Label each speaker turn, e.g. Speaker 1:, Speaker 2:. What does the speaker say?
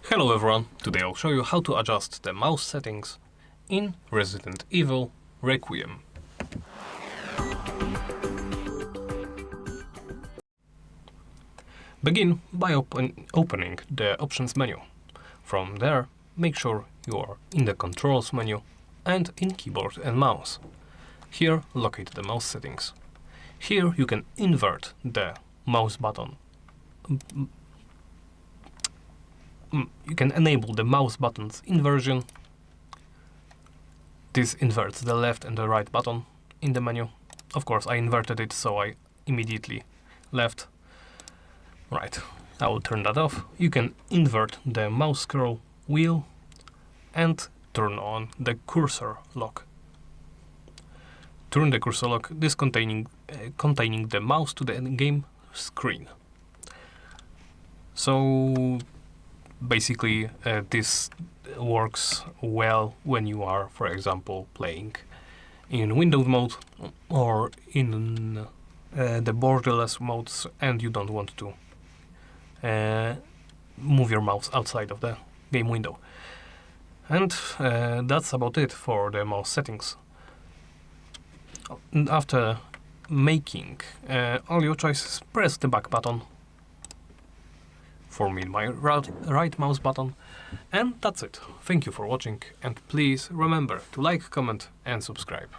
Speaker 1: Hello everyone, today I'll show you how to adjust the mouse settings in Resident Evil Requiem. Begin by opening the options menu. From there, make sure you are in the controls menu and in keyboard and mouse. Here, locate the mouse settings. Here you can invert the mouse button. You can enable the mouse button's inversion. This inverts the left and the right button in the menu. Of course, I inverted it, so I immediately left. Right, I will turn that off. You can invert the mouse scroll wheel and turn on the cursor lock. Turn the cursor lock, this containing the mouse to the game screen. So basically, this works well when you are, for example, playing in Windows mode or in the borderless modes and you don't want to move your mouse outside of the game window. And that's about it for the mouse settings. After making all your choices, press the back button. For me, my right mouse button, and that's it. Thank you for watching, and please remember to like, comment and subscribe.